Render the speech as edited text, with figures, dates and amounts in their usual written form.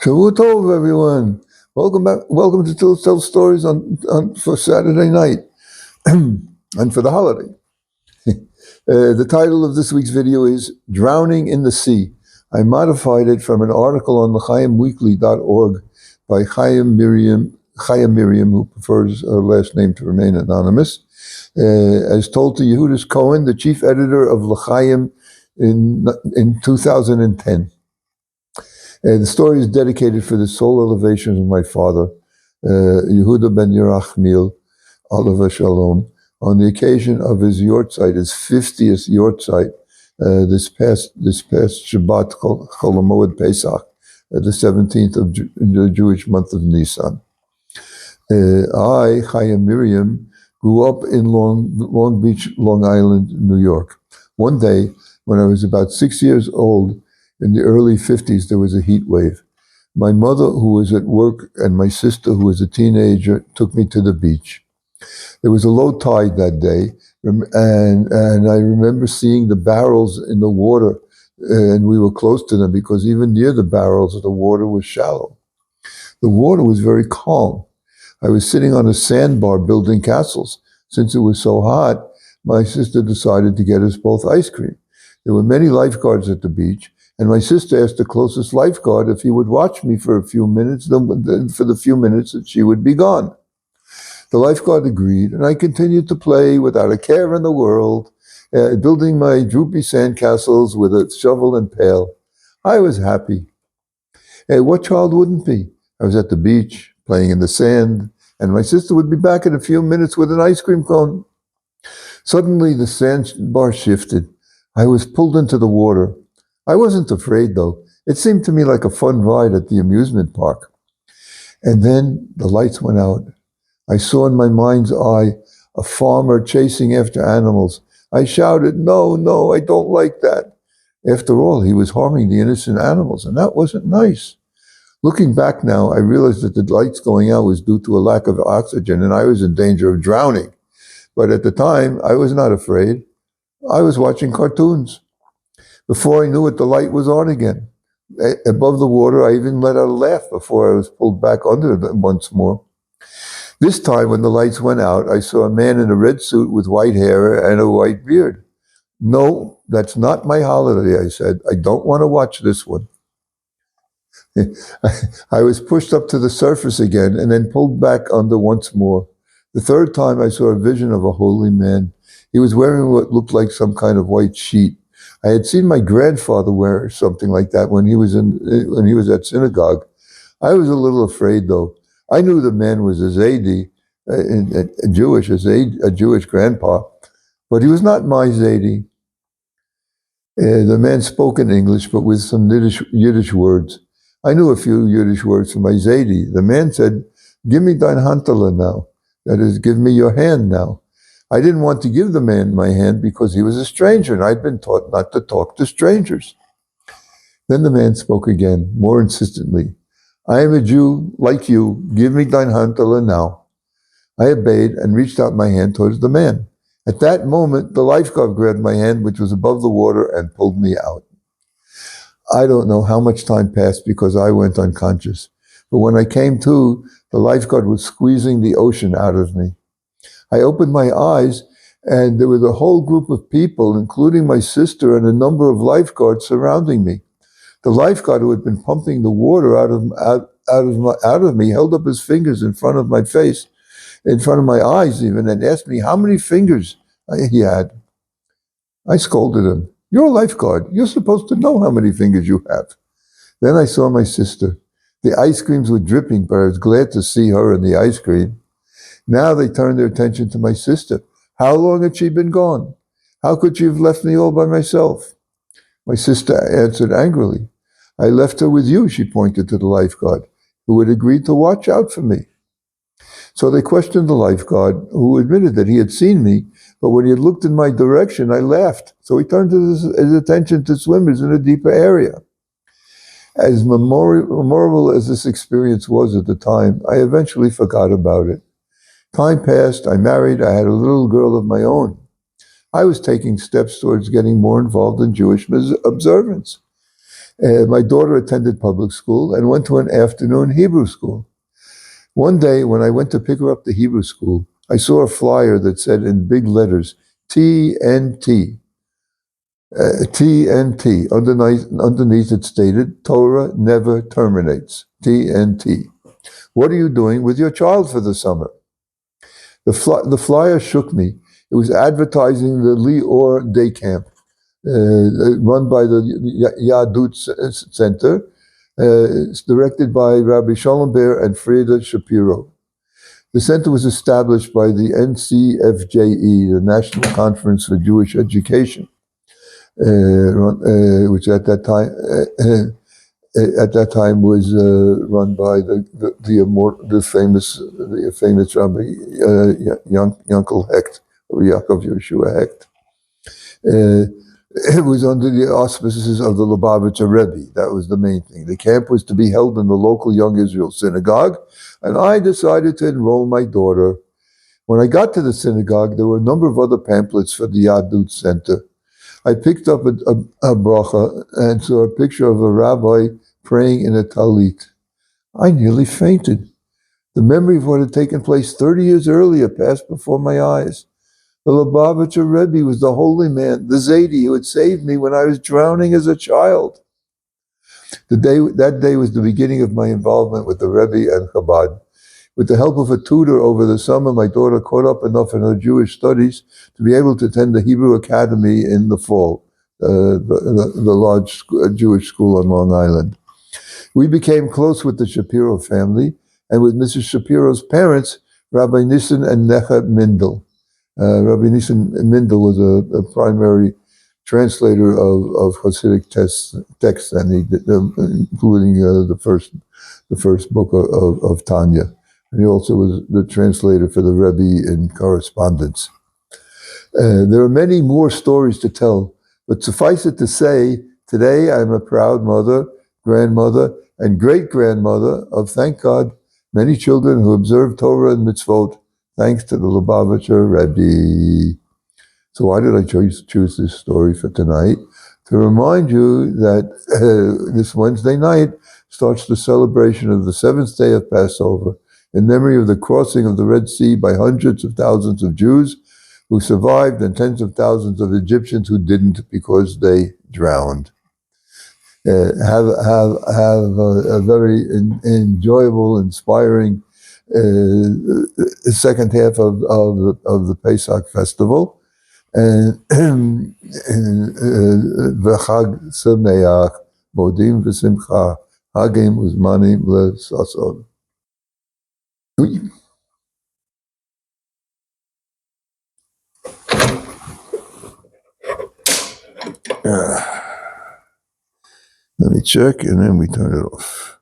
Shavua Tov, everyone. Welcome back. Welcome to Tell Stories for Saturday night and for the holiday. The title of this week's video is Drowning in the Sea. I modified it from an article on thechaimweekly.org by Chaim Miriam, who prefers her last name to remain anonymous. As told to Yehudis Cohen, the chief editor of L'Chaim in 2010. The story is dedicated for the soul elevations of my father, Yehuda ben Yerachmiel, Oliver Shalom, on the occasion of his yortzeit, his 50th yortzeit, this past Shabbat Chol HaMoed Pesach, the 17th of the Jewish month of Nisan. I, Chaim Miriam, grew up in Long Beach, Long Island, New York. One day, when I was about 6 years old, in the early 50s, there was a heat wave. My mother, who was at work, and my sister, who was a teenager, took me to the beach. There was a low tide that day, and I remember seeing the barrels in the water, and we were close to them because even near the barrels, the water was shallow. The water was very calm. I was sitting on a sandbar building castles. Since it was so hot, my sister decided to get us both ice cream. There were many lifeguards at the beach, and my sister asked the closest lifeguard if he would watch me for a few minutes, for the few minutes that she would be gone. The lifeguard agreed, and I continued to play without a care in the world, building my droopy sandcastles with a shovel and pail. I was happy. What child wouldn't be? I was at the beach, playing in the sand, and my sister would be back in a few minutes with an ice cream cone. Suddenly, the sandbar shifted. I was pulled into the water. I wasn't afraid, though. It seemed to me like a fun ride at the amusement park. And then the lights went out. I saw in my mind's eye a farmer chasing after animals. I shouted, no, I don't like that. After all, he was harming the innocent animals, and that wasn't nice. Looking back now, I realized that the lights going out was due to a lack of oxygen, and I was in danger of drowning. But at the time, I was not afraid. I was watching cartoons. Before I knew it, the light was on again. Above the water, I even let out a laugh before I was pulled back under it once more. This time, when the lights went out, I saw a man in a red suit with white hair and a white beard. No, that's not my holiday, I said. I don't want to watch this one. I was pushed up to the surface again and then pulled back under once more. The third time, I saw a vision of a holy man. He was wearing what looked like some kind of white sheet. I had seen my grandfather wear something like that when he was at synagogue. I was a little afraid, though. I knew the man was a Zaidi, a Jewish grandpa, but he was not my Zaidi. The man spoke in English, but with some Yiddish words. I knew a few Yiddish words from my Zaidi. The man said, "Give me dein Handele now." That is, give me your hand now. I didn't want to give the man my hand because he was a stranger, and I'd been taught not to talk to strangers. Then the man spoke again, more insistently. "I am a Jew, like you. Give me dein Handele now." I obeyed and reached out my hand towards the man. At that moment, the lifeguard grabbed my hand, which was above the water, and pulled me out. I don't know how much time passed because I went unconscious. But when I came to, the lifeguard was squeezing the ocean out of me. I opened my eyes, and there was a whole group of people, including my sister and a number of lifeguards surrounding me. The lifeguard who had been pumping the water out of me held up his fingers in front of my face, in front of my eyes even, and asked me how many fingers he had. I scolded him. "You're a lifeguard. You're supposed to know how many fingers you have." Then I saw my sister. The ice creams were dripping, but I was glad to see her and the ice cream. Now they turned their attention to my sister. How long had she been gone? How could she have left me all by myself? My sister answered angrily. "I left her with you," she pointed to the lifeguard, who had agreed to watch out for me. So they questioned the lifeguard, who admitted that he had seen me, but when he had looked in my direction, I laughed. So he turned his attention to swimmers in a deeper area. As memorable as this experience was at the time, I eventually forgot about it. Time passed, I married, I had a little girl of my own. I was taking steps towards getting more involved in Jewish observance. My daughter attended public school and went to an afternoon Hebrew school. One day, when I went to pick her up to Hebrew school, I saw a flyer that said in big letters, TNT. TNT. Underneath it stated, Torah never terminates. TNT. What are you doing with your child for the summer? The flyer shook me. It was advertising the Leor Day Camp, run by the Yadut Center. It's directed by Rabbi Shalom Ber and Frieda Shapiro. The center was established by the NCFJE, the National Conference for Jewish Education, which at that time was run by the famous Rabbi Yankel Hecht, Yaakov Yeshua Hecht. It was under the auspices of the Lubavitcher Rebbe. That was the main thing. The camp was to be held in the local Young Israel synagogue, and I decided to enroll my daughter. When I got to the synagogue, there were a number of other pamphlets for the Yadut Center. I picked up a bracha and saw a picture of a rabbi praying in a talit. I nearly fainted. The memory of what had taken place 30 years earlier passed before my eyes. The Lubavitcher Rebbe was the holy man, the Zaidi, who had saved me when I was drowning as a child. That day was the beginning of my involvement with the Rebbe and Chabad. With the help of a tutor over the summer, my daughter caught up enough in her Jewish studies to be able to attend the Hebrew Academy in the fall, the large Jewish school on Long Island. We became close with the Shapiro family and with Mrs. Shapiro's parents, Rabbi Nissen and Necha Mindel. Rabbi Nissen Mindel was a primary translator of Hasidic texts, and he did, including the first book of Tanya. And he also was the translator for the Rebbe in correspondence. There are many more stories to tell, but suffice it to say, today I'm a proud mother, grandmother, and great-grandmother of, thank God, many children who observe Torah and mitzvot, thanks to the Lubavitcher Rebbe. So why did I choose this story for tonight? To remind you that this Wednesday night starts the celebration of the seventh day of Passover, in memory of the crossing of the Red Sea by hundreds of thousands of Jews who survived and tens of thousands of Egyptians who didn't because they drowned. Have a very enjoyable, inspiring second half of the Pesach festival, and v'chag sameach modim v'simcha hagim uzmanim lesason. Let me check, and then we turn it off.